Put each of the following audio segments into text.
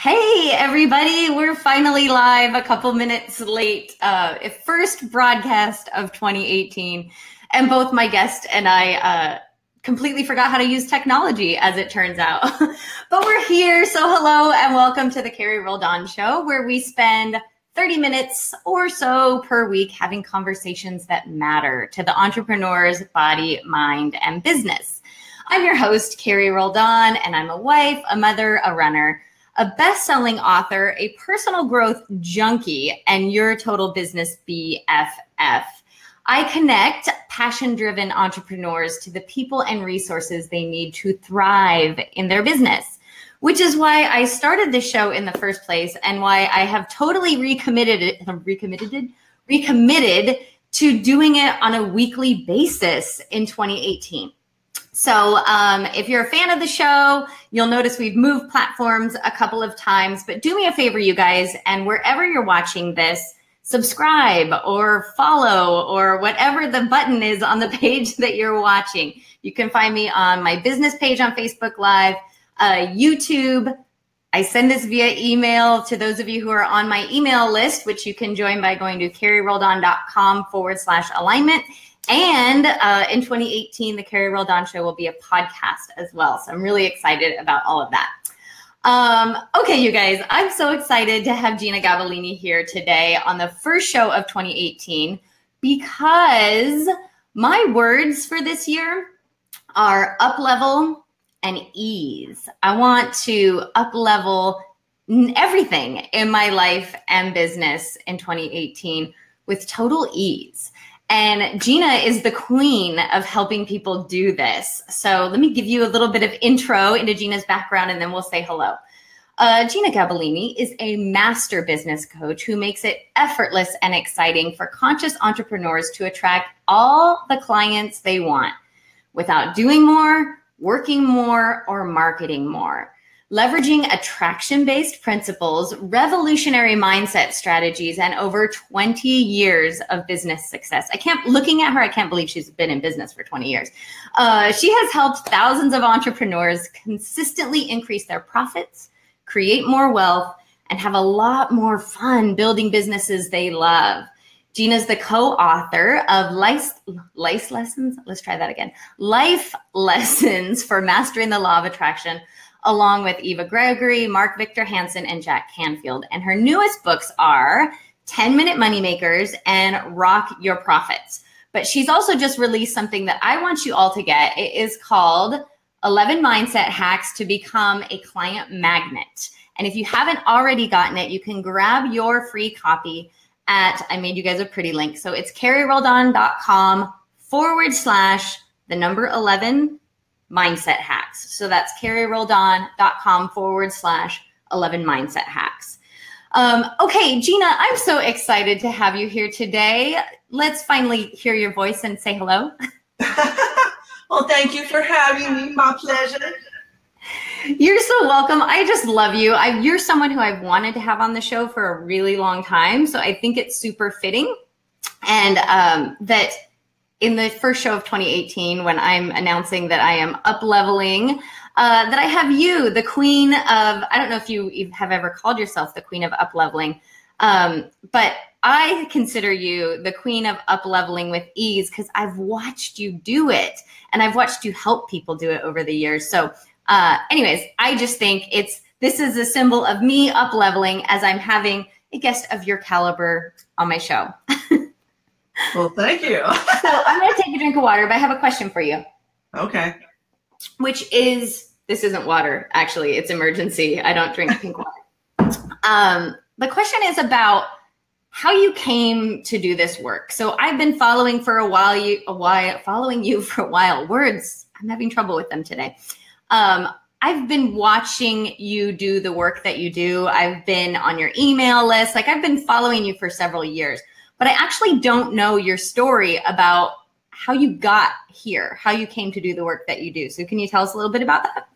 Hey everybody, we're finally live a couple minutes late. First broadcast of 2018, and both my guest and I completely forgot how to use technology, as it turns out. But we're here, so hello and welcome to the Carrie Roldan Show, where we spend 30 minutes or so per week having conversations that matter to the entrepreneur's body, mind, and business. I'm your host, Carrie Roldan, and I'm a wife, a mother, a runner, a best-selling author, a personal growth junkie, and your total business BFF. I connect passion-driven entrepreneurs to the people and resources they need to thrive in their business, which is why I started this show in the first place and why I have totally recommitted to doing it on a weekly basis in 2018. So if you're a fan of the show, you'll notice we've moved platforms a couple of times, but do me a favor, you guys, and wherever you're watching this, subscribe or follow or whatever the button is on the page that you're watching. You can find me on my business page on Facebook Live, YouTube. I send this via email to those of you who are on my email list, which you can join by going to carrieroldan.com/alignment. And in 2018, the Carrie Roldan Show will be a podcast as well. So I'm really excited about all of that. Okay, you guys, I'm so excited to have Gianna Gabellini here today on the first show of 2018 because my words for this year are uplevel and ease. I want to uplevel everything in my life and business in 2018 with total ease. And Gianna is the queen of helping people do this. So let me give you a little bit of intro into Gianna's background, and then we'll say hello. Gianna Gabellini is a master business coach who makes it effortless and exciting for conscious entrepreneurs to attract all the clients they want without doing more, working more, or marketing more. Leveraging attraction-based principles, revolutionary mindset strategies, and over 20 years of business success. Looking at her, I can't believe she's been in business for 20 years. She has helped thousands of entrepreneurs consistently increase their profits, create more wealth, and have a lot more fun building businesses they love. Gianna's the co-author of Life Lessons for Mastering the Law of Attraction, along with Eva Gregory, Mark Victor Hansen, and Jack Canfield. And her newest books are 10-Minute Moneymakers and Rock Your Profits. But she's also just released something that I want you all to get. It is called 11 Mindset Hacks to Become a Client Magnet. And if you haven't already gotten it, you can grab your free copy at, I made you guys a pretty link. So it's carrieroldan.com/11 mindset hacks. So that's carrieroldan.com/11 mindset hacks. Okay, Gianna, I'm so excited to have you here today. Let's finally hear your voice and say hello. Well, thank you for having me. My pleasure. You're so welcome. I just love you. You're someone who I've wanted to have on the show for a really long time. So I think it's super fitting. And that in the first show of 2018, when I'm announcing that I am up-leveling, that I have you, the queen of, I don't know if you have ever called yourself the queen of up-leveling, but I consider you the queen of up-leveling with ease because I've watched you do it and I've watched you help people do it over the years. So anyways, I just think this is a symbol of me up-leveling as I'm having a guest of your caliber on my show. Well, thank you. So I'm going to take a drink of water, but I have a question for you. Okay. Which is, this isn't water, actually. It's emergency. I don't drink pink water. The question is about how you came to do this work. So I've been following you for a while. Words, I'm having trouble with them today. I've been watching you do the work that you do. I've been on your email list. Like I've been following you for several years. But I actually don't know your story about how you got here, how you came to do the work that you do. So can you tell us a little bit about that?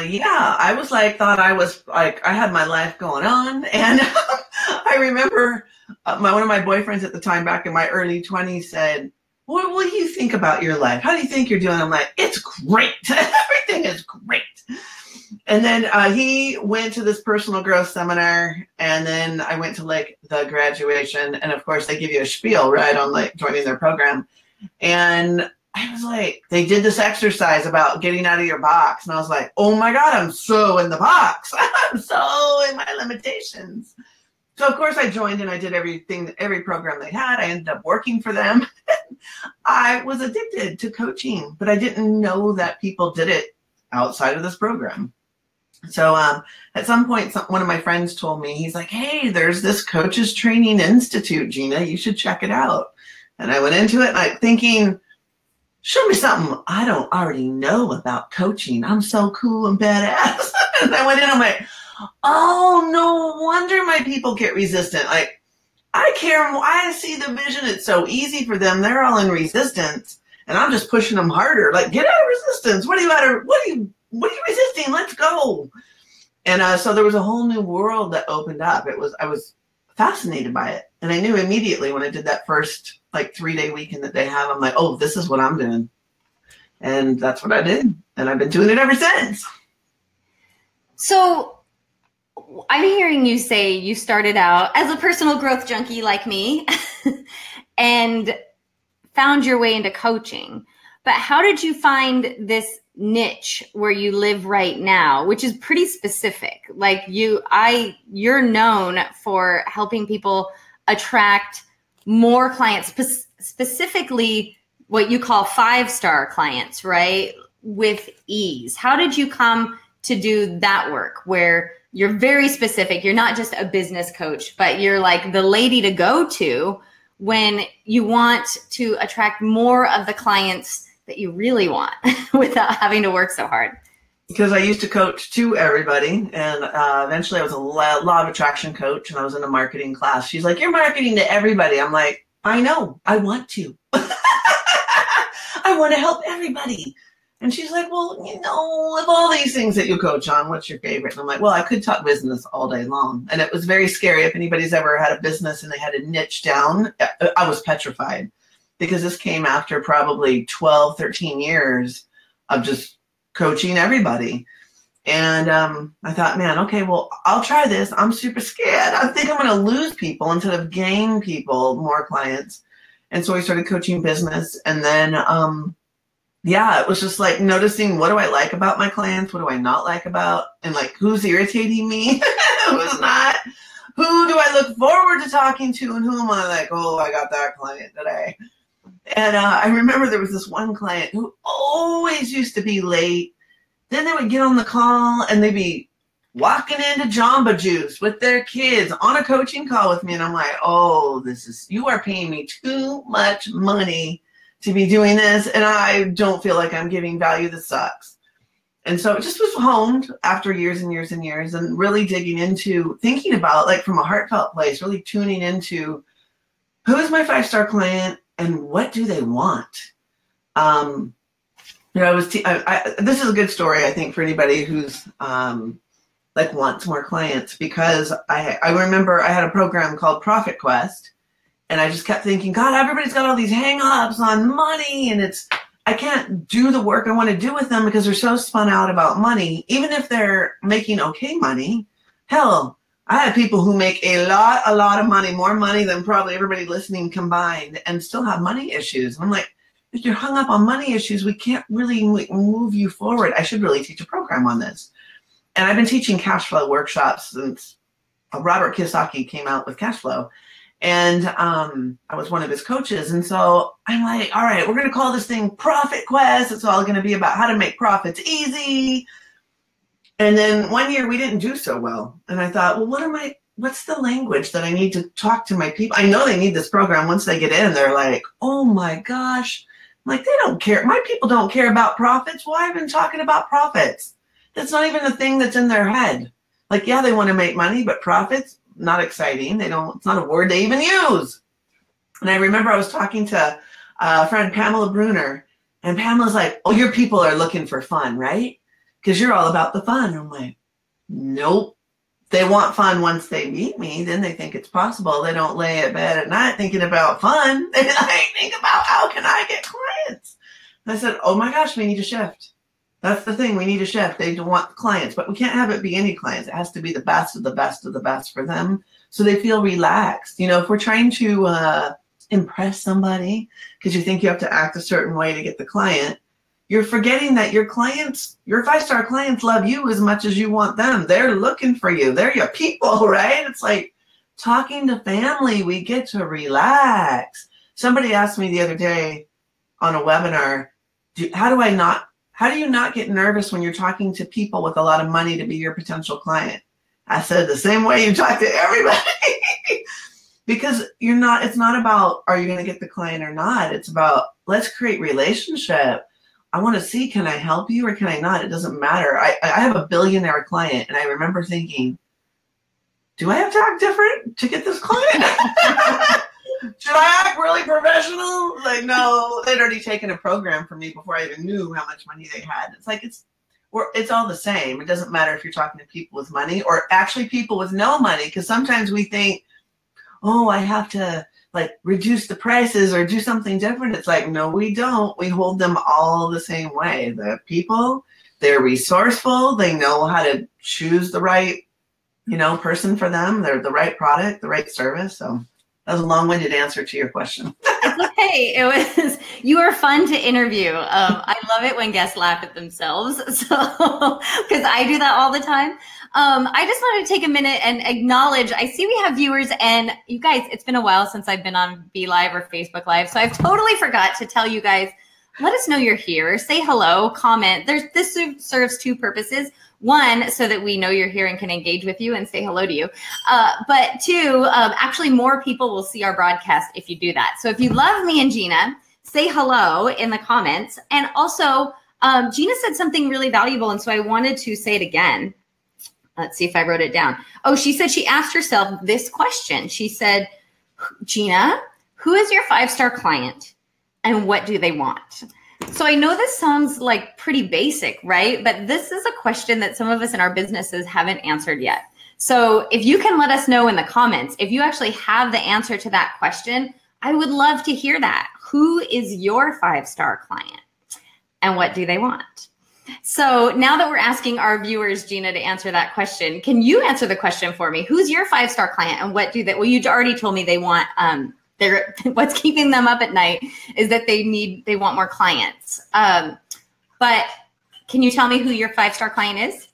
Yeah, I was thought I was I had my life going on. And I remember one of my boyfriends at the time back in my early 20s said, what do you think about your life? How do you think you're doing? I'm like, it's great. Everything is great. And then he went to this personal growth seminar, and then I went to like the graduation, and of course they give you a spiel, right, on like joining their program. And I was like, they did this exercise about getting out of your box, and I was like, oh my God, I'm so in the box. I'm so in my limitations. So of course I joined, and I did everything, every program they had. I ended up working for them. I was addicted to coaching, but I didn't know that people did it outside of this program. So at some point, one of my friends told me, he's like, hey, there's this coaches training institute, Jeanna, you should check it out. And I went into it, and I'm thinking, show me something I don't already know about coaching. I'm so cool and badass. And I went in, I'm like, oh, no wonder my people get resistant. Like, I care more. I see the vision. It's so easy for them. They're all in resistance, and I'm just pushing them harder. Like, get out of resistance. What are you resisting? Let's go. And so there was a whole new world that opened up. I was fascinated by it. And I knew immediately when I did that first like 3-day weekend that they have, I'm like, oh, this is what I'm doing. And that's what I did. And I've been doing it ever since. So I'm hearing you say you started out as a personal growth junkie like me and found your way into coaching. But how did you find this niche where you live right now, which is pretty specific? Like you're known for helping people attract more clients, specifically what you call 5-star clients, right? With ease. How did you come to do that work where you're very specific? You're not just a business coach, but you're like the lady to go to when you want to attract more of the clients that you really want without having to work so hard. Because I used to coach to everybody, and eventually I was a law of attraction coach, and I was in a marketing class. She's like, you're marketing to everybody. I'm like, I know, I want to. I want to help everybody. And she's like, well, you know, of all these things that you coach on, what's your favorite? And I'm like, well, I could talk business all day long. And it was very scary. If anybody's ever had a business and they had a niche down, I was petrified, because this came after probably 12, 13 years of just coaching everybody. And I thought, man, okay, well, I'll try this. I'm super scared. I think I'm going to lose people instead of gain people, more clients. And so I started coaching business. And then, yeah, it was just like noticing, what do I like about my clients? What do I not like about? And like, who's irritating me? Who's not? Who do I look forward to talking to? And who am I like, oh, I got that client today. And I remember there was this one client who always used to be late. Then they would get on the call and they'd be walking into Jamba Juice with their kids on a coaching call with me. And I'm like, oh, you are paying me too much money to be doing this. And I don't feel like I'm giving value. This sucks. And so it just was honed after years and years and years, and really digging into thinking about, like, from a heartfelt place, really tuning into who is my 5-star client and what do they want? You know, this is a good story, I think, for anybody who's like wants more clients, because I remember I had a program called Profit Quest, and I just kept thinking, God, everybody's got all these hang-ups on money, and I can't do the work I want to do with them because they're so spun out about money, even if they're making okay money. Hell, I have people who make a lot of money, more money than probably everybody listening combined, and still have money issues. And I'm like, if you're hung up on money issues, we can't really move you forward. I should really teach a program on this. And I've been teaching cash flow workshops since Robert Kiyosaki came out with cash flow. And I was one of his coaches. And so I'm like, all right, we're going to call this thing Profit Quest. It's all going to be about how to make profits easy. And then one year we didn't do so well. And I thought, well, what's the language that I need to talk to my people? I know they need this program. Once they get in, they're like, oh my gosh. I'm like, they don't care. My people don't care about profits. Why have I been talking about profits? That's not even a thing that's in their head. Like, yeah, they want to make money, but profits, not exciting. It's not a word they even use. And I remember I was talking to a friend, Pamela Bruner, and Pamela's like, oh, your people are looking for fun, right? Because you're all about the fun. I'm like, nope. They want fun once they meet me. Then they think it's possible. They don't lay at bed at night thinking about fun. They think about, how can I get clients? And I said, oh my gosh, we need to shift. That's the thing. We need a shift. They don't want clients, but we can't have it be any clients. It has to be the best of the best of the best for them, so they feel relaxed. You know, if we're trying to impress somebody because you think you have to act a certain way to get the client, you're forgetting that your clients, your 5-star clients, love you as much as you want them. They're looking for you. They're your people, right? It's like talking to family. We get to relax. Somebody asked me the other day on a webinar, how do you not get nervous when you're talking to people with a lot of money to be your potential client? I said, the same way you talk to everybody. Because it's not about, are you going to get the client or not? It's about, let's create relationship. I want to see, can I help you or can I not? It doesn't matter. I have a billionaire client, and I remember thinking, do I have to act different to get this client? Should I act really professional? Like, no, they'd already taken a program from me before I even knew how much money they had. It's like, it's all the same. It doesn't matter if you're talking to people with money or actually people with no money, because sometimes we think, oh, I have to like reduce the prices or do something different. It's like, no, we don't. We hold them all the same way. The people, they're resourceful. They know how to choose the right, person for them. They're the right product, the right service. So that was a long-winded answer to your question. It's okay. You were fun to interview. I love it when guests laugh at themselves. So, because I do that all the time. I just wanted to take a minute and acknowledge, I see we have viewers, and you guys, it's been a while since I've been on Be Live or Facebook Live. So I've totally forgot to tell you guys, let us know you're here, say hello, comment. This serves two purposes. One, so that we know you're here and can engage with you and say hello to you. But two, actually more people will see our broadcast if you do that. So if you love me and Gina, say hello in the comments. And also, Gina said something really valuable, and so I wanted to say it again. Let's see if I wrote it down. Oh, she said she asked herself this question. She said, Gina, who is your 5-star client and what do they want? So I know this sounds like pretty basic, right? But this is a question that some of us in our businesses haven't answered yet. So if you can let us know in the comments, if you actually have the answer to that question, I would love to hear that. Who is your 5-star client and what do they want? So now that we're asking our viewers, Gina, to answer that question, can you answer the question for me? Who's your 5-star client and what do they, well, you already told me they want, what's keeping them up at night is that they want more clients. But can you tell me who your 5-star client is?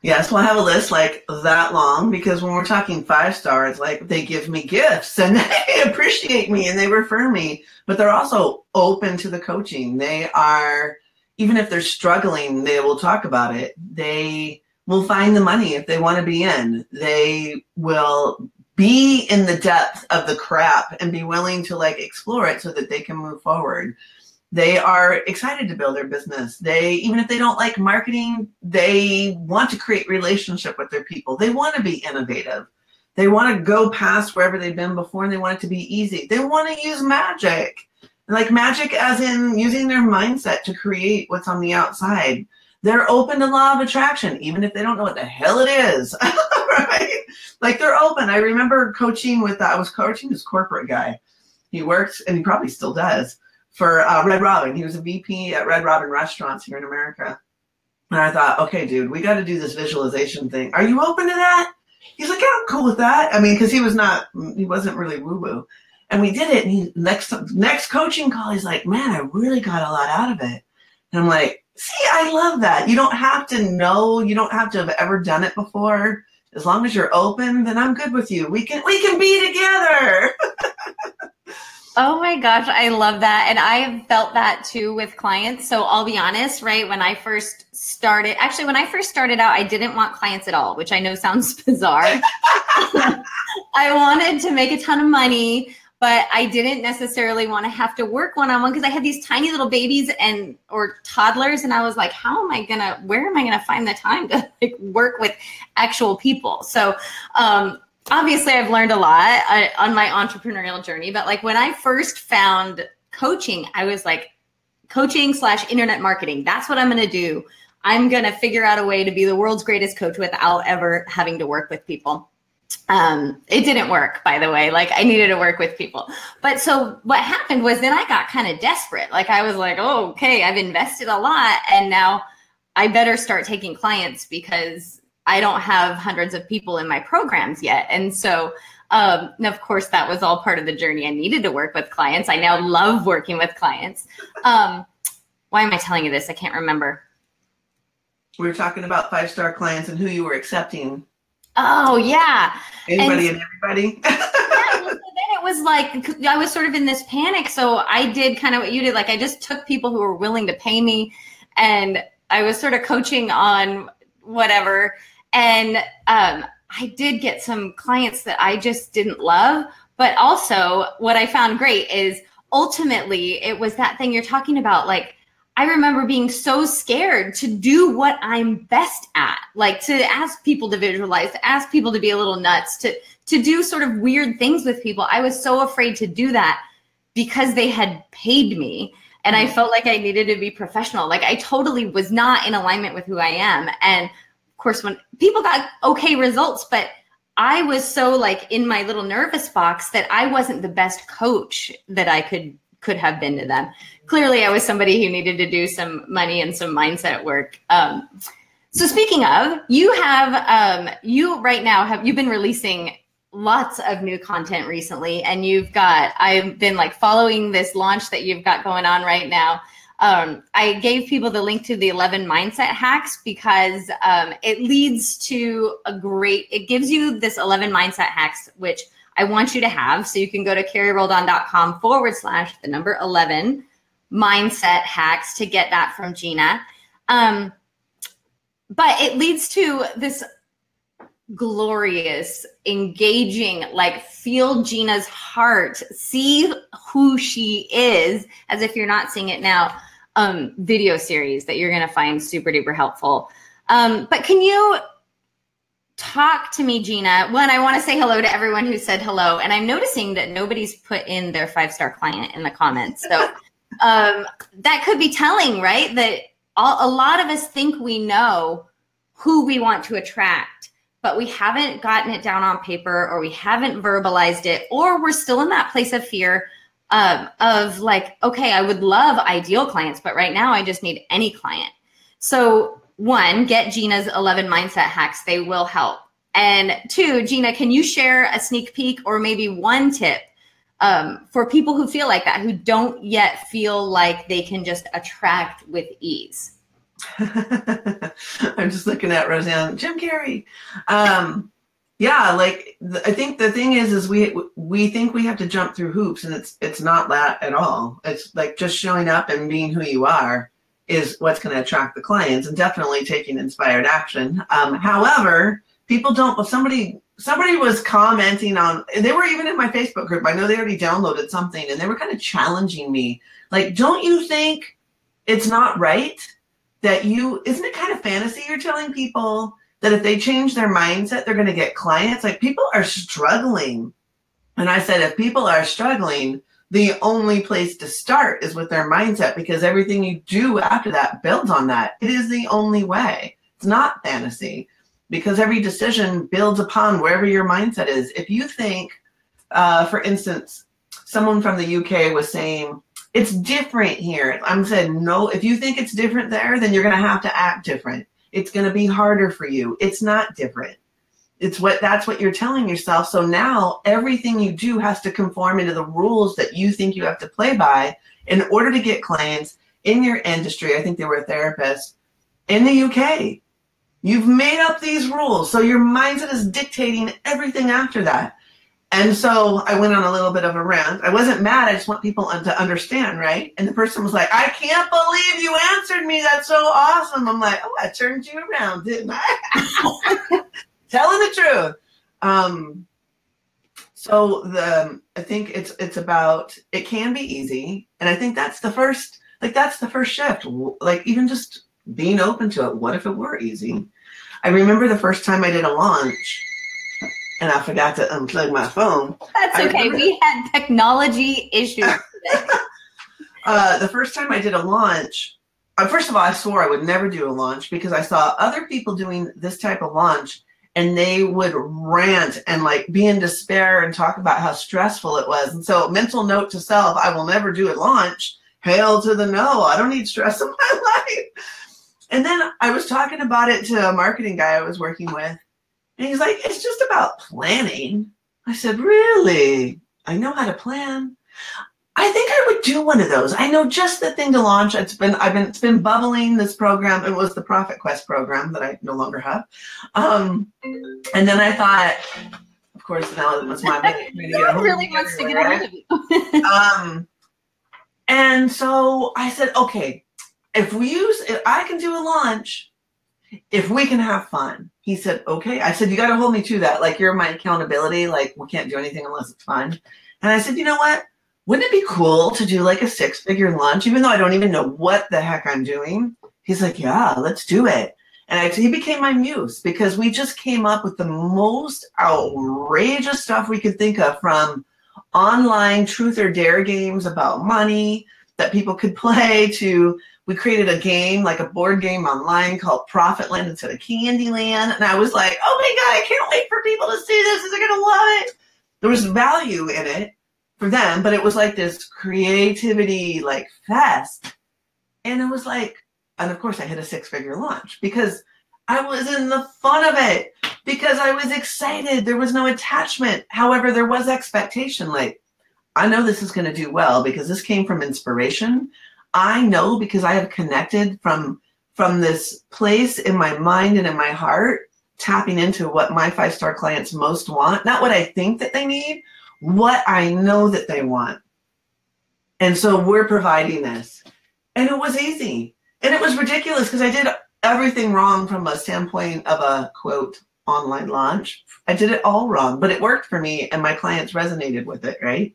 Yes, well, I have a list like that long, because when we're talking 5-star, it's like they give me gifts and they appreciate me and they refer me, but they're also open to the coaching. They are, even if they're struggling, they will talk about it. They will find the money if they want to be in. They will be in the depth of the crap and be willing to like explore it so that they can move forward. They are excited to build their business. Even if they don't like marketing, they want to create relationship with their people. They want to be innovative. They want to go past wherever they've been before, and they want it to be easy. They want to use magic, like magic as in using their mindset to create what's on the outside. They're open to law of attraction, even if they don't know what the hell it is, right? Like they're open. I remember I was coaching this corporate guy. He worked, and he probably still does, for Red Robin. He was a VP at Red Robin Restaurants here in America. And I thought, okay, dude, we got to do this visualization thing. Are you open to that? He's like, yeah, I'm cool with that. I mean, because he wasn't really woo-woo. And we did it. And next coaching call, he's like, man, I really got a lot out of it. And I'm like, see, I love that. You don't have to know. You don't have to have ever done it before. As long as you're open, then I'm good with you. We can be together. Oh my gosh, I love that. And I have felt that too with clients. So I'll be honest, right? When I first started out, I didn't want clients at all, which I know sounds bizarre. I wanted to make a ton of money, but I didn't necessarily want to have to work one-on-one because I had these tiny little babies or toddlers. And I was like, where am I going to find the time to like work with actual people? So, obviously I've learned a lot on my entrepreneurial journey, but like when I first found coaching, I was like, coaching/internet marketing. That's what I'm going to do. I'm going to figure out a way to be the world's greatest coach without ever having to work with people. It didn't work, by the way. Like I needed to work with people. But so what happened was then I got kind of desperate. Like I was like, oh, okay, I've invested a lot and now I better start taking clients because I don't have hundreds of people in my programs yet. And so, of course, that was all part of the journey. I needed to work with clients. I now love working with clients. Why am I telling you this? I can't remember. We were talking about 5-star clients and who you were accepting. Oh, yeah. Anybody and everybody. Yeah, well, so then it was like, I was sort of in this panic. So I did kind of what you did. Like I just took people who were willing to pay me, and I was sort of coaching on whatever. And I did get some clients that I just didn't love. But also what I found great is ultimately it was that thing you're talking about. Like, I remember being so scared to do what I'm best at, like to ask people to visualize, to ask people to be a little nuts, to do sort of weird things with people. I was so afraid to do that because they had paid me, and I felt like I needed to be professional. Like I totally was not in alignment with who I am. And of course, when people got okay results, but I was so like in my little nervous box that I wasn't the best coach that I could have been to them. Clearly, I was somebody who needed to do some money and some mindset work. So speaking of, you have, right now you've been releasing lots of new content recently, and I've been like following this launch that you've got going on right now. I gave people the link to the 11 mindset hacks because it leads to it gives you this 11 mindset hacks, which I want you to have. So you can go to carrieroldan.com/11 mindset hacks to get that from Jeanna. But it leads to this glorious, engaging, like feel Jeanna's heart, see who she is as if you're not seeing it now, video series that you're going to find super duper helpful. But can you talk to me, Jeanna? One, I want to say hello to everyone who said hello. And I'm noticing that nobody's put in their 5-star client in the comments. So that could be telling, right? That a lot of us think we know who we want to attract, but we haven't gotten it down on paper, or we haven't verbalized it, or we're still in that place of fear of like, okay, I would love ideal clients, but right now I just need any client. So one, get Jeanna's 11 mindset hacks. They will help. And two, Jeanna, can you share a sneak peek or maybe one tip for people who feel like that, who don't yet feel like they can just attract with ease? I'm just looking at Roseanne, Jim Carrey. Yeah, like I think the thing is we think we have to jump through hoops, and it's not that at all. It's like just showing up and being who you are is what's going to attract the clients, and definitely taking inspired action. However, people don't. Somebody was commenting on. They were even in my Facebook group. I know they already downloaded something, and they were kind of challenging me. Like, don't you think it's not right that isn't it kind of fantasy you're telling people that if they change their mindset, they're going to get clients? Like, people are struggling. And I said, if people are struggling, the only place to start is with their mindset, because everything you do after that builds on that. It is the only way. It's not fantasy, because every decision builds upon wherever your mindset is. If you think, for instance, someone from the UK was saying, it's different here. I'm saying, no, if you think it's different there, then you're going to have to act different. It's going to be harder for you. It's not different. That's what you're telling yourself. So now everything you do has to conform into the rules that you think you have to play by in order to get clients in your industry. I think they were a therapist in the UK. You've made up these rules. So your mindset is dictating everything after that. And so I went on a little bit of a rant. I wasn't mad. I just want people to understand, right? And the person was like, I can't believe you answered me. That's so awesome. I'm like, oh, I turned you around, didn't I? Telling the truth. I think it's about, it can be easy. And I think that's the first shift. Like, even just being open to it. What if it were easy? I remember the first time I did a launch, and I forgot to unplug my phone. That's okay. We had technology issues today. The first time I did a launch, first of all, I swore I would never do a launch, because I saw other people doing this type of launch, and they would rant and like be in despair and talk about how stressful it was. And so, mental note to self, I will never do a launch. Hail to the no. I don't need stress in my life. And then I was talking about it to a marketing guy I was working with. And he's like, it's just about planning. I said, really? I know how to plan. I think I would do one of those. I know just the thing to launch. It's been bubbling, this program. It was the Profit Quest program that I no longer have. And then I thought, of course, now it was my baby. Really wants to get rid of you. And so I said, okay, if I can do a launch, if we can have fun. He said, okay. I said, you got to hold me to that. Like, you're my accountability. Like, we can't do anything unless it's fun. And I said, you know what? Wouldn't it be cool to do like a 6-figure launch, even though I don't even know what the heck I'm doing? He's like, yeah, let's do it. And he became my muse because we just came up with the most outrageous stuff we could think of, from online truth or dare games about money that people could play to, we created a game, like a board game online called Profit Land instead of Candyland. And I was like, oh my God, I can't wait for people to see this. They're going to love it. There was value in it for them, but it was like this creativity, like, fest. And it was like, and of course I hit a 6-figure launch because I was in the fun of it, because I was excited. There was no attachment. However, there was expectation. Like, I know this is going to do well because this came from inspiration. I know because I have connected from this place in my mind and in my heart, tapping into what my 5-star clients most want, not what I think that they need, what I know that they want. And so we're providing this. And it was easy. And it was ridiculous because I did everything wrong from a standpoint of a, quote, online launch. I did it all wrong, but it worked for me and my clients resonated with it, right?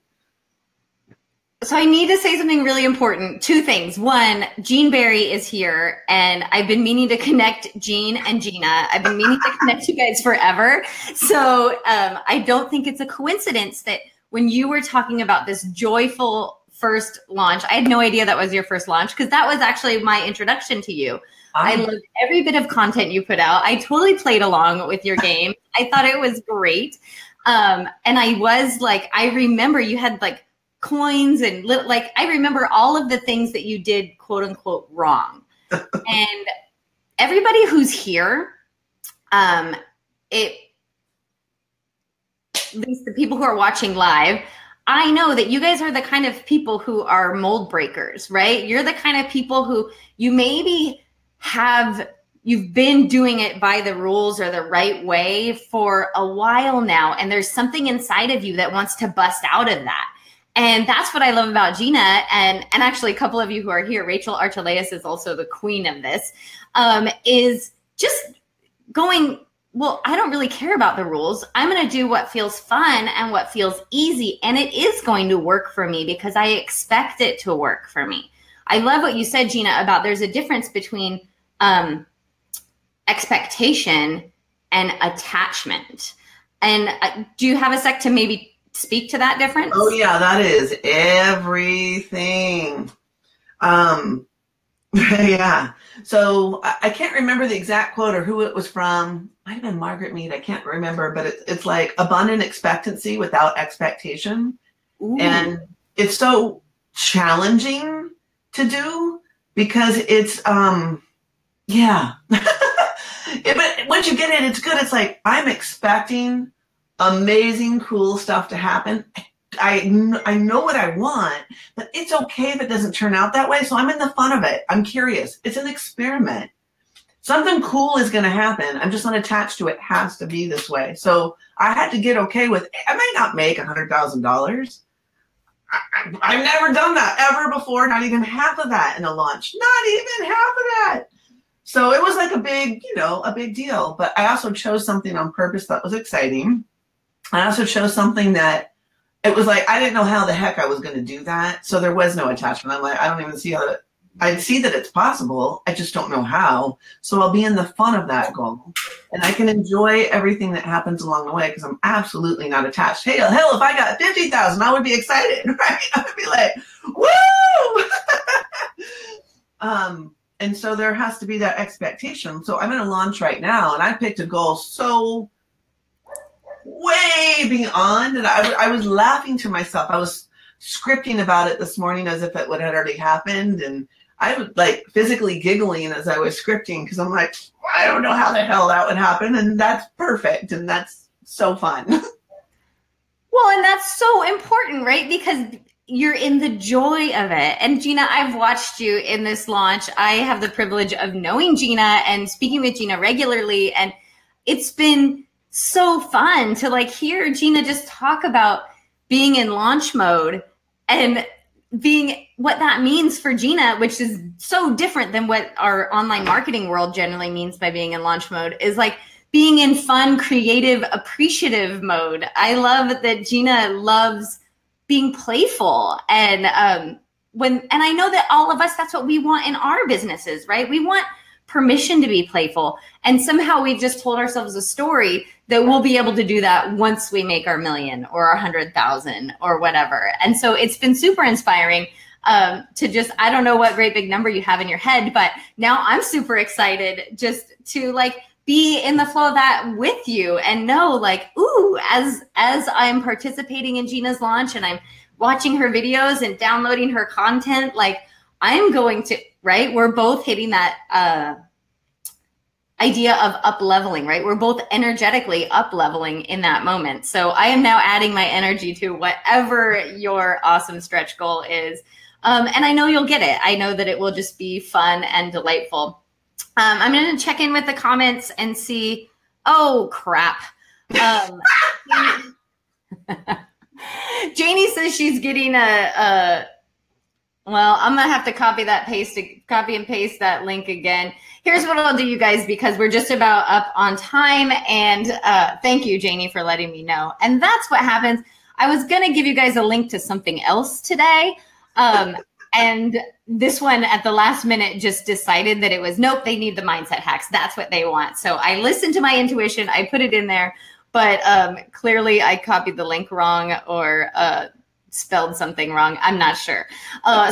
So I need to say something really important. 2 things. One, Jean Berry is here, and I've been meaning to connect Jean and Gina. I've been meaning to connect you guys forever. So I don't think it's a coincidence that when you were talking about this joyful first launch, I had no idea that was your first launch, because that was actually my introduction to remember I loved every bit of content you put out. I totally played along with your game. I thought it was great. And I was like, I remember you had like coins and like, I remember all of the things that you did, quote unquote, wrong. And everybody who's here, at least the people who are watching live, I know that you guys are the kind of people who are mold breakers, right? You're the kind of people who you maybe you've been doing it by the rules or the right way for a while now. And there's something inside of you that wants to bust out of that. And that's what I love about Gina. And actually a couple of you who are here, Rachel Archelaus is also the queen of this, is just going, well, I don't really care about the rules. I'm going to do what feels fun and what feels easy. And it is going to work for me because I expect it to work for me. I love what you said, Gina, about there's a difference between expectation and attachment. And do you have a sec to maybe speak to that difference? Oh yeah, that is everything. Yeah. So I can't remember the exact quote or who it was from. Might have been Margaret Mead. I can't remember, but it's like abundant expectancy without expectation. Ooh. And it's so challenging to do because it's, yeah. But once you get it, it's good. It's like, I'm expecting amazing, cool stuff to happen. I know what I want, but it's okay if it doesn't turn out that way. So I'm in the fun of it. I'm curious. It's an experiment. Something cool is going to happen. I'm just unattached to it. It has to be this way. So I had to get okay with, I might not make $100,000. I've never done that ever before. Not even half of that in a launch. Not even half of that. So it was like a big, a big deal. But I also chose something on purpose that was exciting. I also chose something that it was like, I didn't know how the heck I was going to do that. So there was no attachment. I'm like, I don't even see how I see that it's possible. I just don't know how. So I'll be in the fun of that goal. And I can enjoy everything that happens along the way because I'm absolutely not attached. Hey, hell, if I got 50,000, I would be excited, right? I would be like, woo! And so there has to be that expectation. So I'm in a launch right now, and I picked a goal so way beyond, and I was laughing to myself. I was scripting about it this morning as if it would have already happened, and I was like physically giggling as I was scripting because I'm like, I don't know how the hell that would happen. And that's perfect. And that's so fun. Well, and that's so important, right? Because you're in the joy of it. And Gina, I've watched you in this launch. I have the privilege of knowing Gina and speaking with Gina regularly. And it's been so fun to like hear Gina just talk about being in launch mode and being what that means for Gina, which is so different than what our online marketing world generally means by being in launch mode, is like being in fun, creative, appreciative mode. I love that Gina loves being playful. And and I know that all of us, that's what we want in our businesses, right? We want permission to be playful. And somehow we've just told ourselves a story that we'll be able to do that once we make our million or our 100,000 or whatever. And so it's been super inspiring to just, I don't know what great big number you have in your head, but now I'm super excited just to like be in the flow of that with you and know like, ooh, as I'm participating in Gina's launch and I'm watching her videos and downloading her content, like I'm going to, right? We're both hitting that idea of up leveling, right? We're both energetically up leveling in that moment. So I am now adding my energy to whatever your awesome stretch goal is. And I know you'll get it. I know that it will just be fun and delightful. I'm going to check in with the comments and see. Oh, crap. Janie says she's getting well, I'm going to have to copy and paste that link again. Here's what I'll do, you guys, because we're just about up on time. And thank you, Janie, for letting me know. And that's what happens. I was going to give you guys a link to something else today. And this one at the last minute just decided that it was, nope, they need the mindset hacks. That's what they want. So I listened to my intuition. I put it in there. But clearly I copied the link wrong or spelled something wrong. I'm not sure.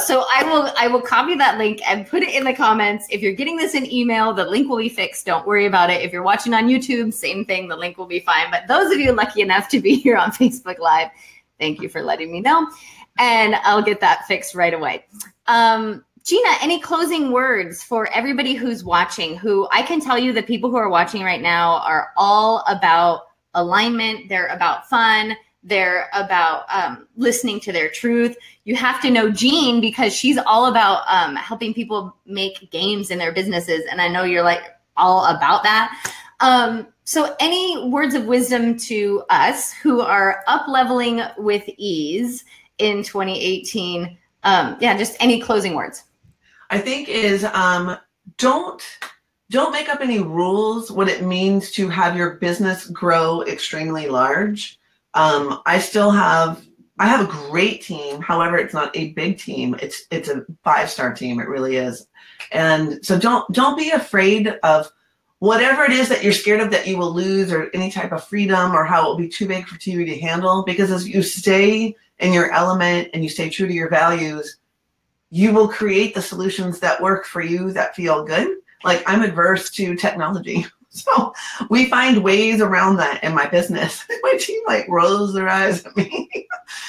So I will copy that link and put it in the comments. If you're getting this in email, the link will be fixed. Don't worry about it. If you're watching on YouTube, same thing. The link will be fine. But those of you lucky enough to be here on Facebook Live, thank you for letting me know. And I'll get that fixed right away. Gina, any closing words for everybody who's watching, who I can tell you the people who are watching right now are all about alignment. They're about fun. They're about listening to their truth. You have to know Jean because she's all about helping people make gains in their businesses. And I know you're like all about that. So any words of wisdom to us who are up leveling with ease in 2018? Yeah, just any closing words. I think is don't make up any rules what it means to have your business grow extremely large. I have a great team. However, it's not a big team. It's a 5-star team. It really is. And so don't be afraid of whatever it is that you're scared of that you will lose, or any type of freedom, or how it will be too big for TV to handle. Because as you stay in your element and you stay true to your values, you will create the solutions that work for you, that feel good. Like I'm adverse to technology. So we find ways around that in my business. My team like rolls their eyes at me.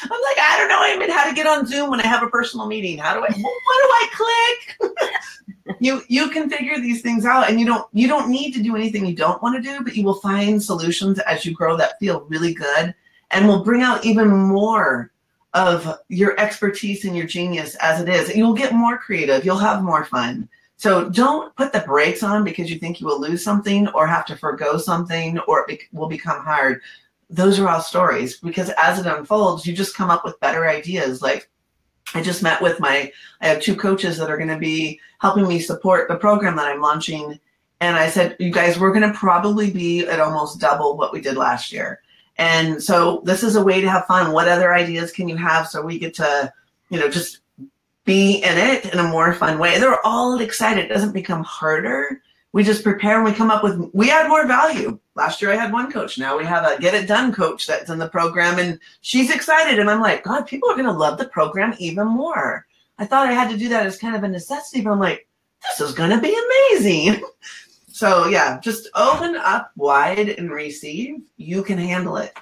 I'm like, I don't know even how to get on Zoom when I have a personal meeting. What do I click? You can figure these things out, and you don't need to do anything you don't want to do, but you will find solutions as you grow that feel really good and will bring out even more of your expertise and your genius as it is. You'll get more creative. You'll have more fun. So don't put the brakes on because you think you will lose something or have to forgo something or it will become hard. Those are all stories, because as it unfolds, you just come up with better ideas. Like I just met with I have 2 coaches that are going to be helping me support the program that I'm launching. And I said, you guys, we're going to probably be at almost double what we did last year. And so this is a way to have fun. What other ideas can you have so we get to, just be in it in a more fun way? They're all excited. It doesn't become harder. We just prepare and we add more value. Last year I had 1 coach. Now we have a get it done coach that's in the program, and she's excited. And I'm like, God, people are going to love the program even more. I thought I had to do that as kind of a necessity, but I'm like, this is going to be amazing. So yeah, just open up wide and receive. You can handle it.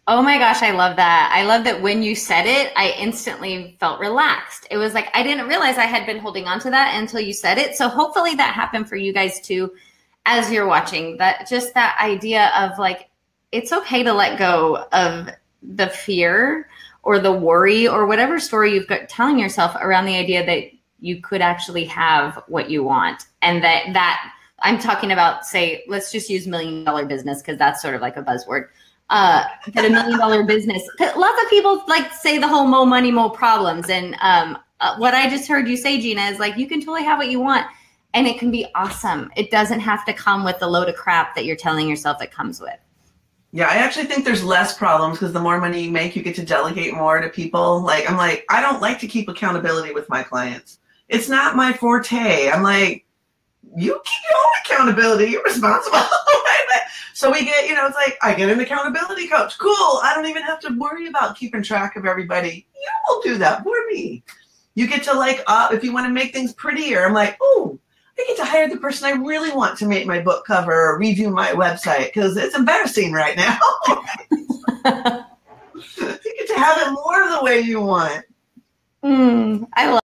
Oh my gosh, I love that. I love that when you said it, I instantly felt relaxed. It was like, I didn't realize I had been holding on to that until you said it. So hopefully that happened for you guys too, as you're watching, that just that idea of like, it's okay to let go of the fear or the worry or whatever story you've got telling yourself around the idea that you could actually have what you want. And that I'm talking about, say, let's just use $1 million business, because that's sort of like a buzzword. That $1 million business. Lots of people like say the whole more money, more problems. And what I just heard you say, Gina, is like, you can totally have what you want and it can be awesome. It doesn't have to come with the load of crap that you're telling yourself it comes with. Yeah, I actually think there's less problems because the more money you make, you get to delegate more to people. Like, I'm like, I don't like to keep accountability with my clients. It's not my forte. I'm like, you keep your own accountability. You're responsible. So we get, it's like, I get an accountability coach. Cool. I don't even have to worry about keeping track of everybody. You will do that for me. You get to like, if you want to make things prettier, I'm like, oh, I get to hire the person I really want to make my book cover or review my website because it's embarrassing right now. You get to have it more the way you want. I love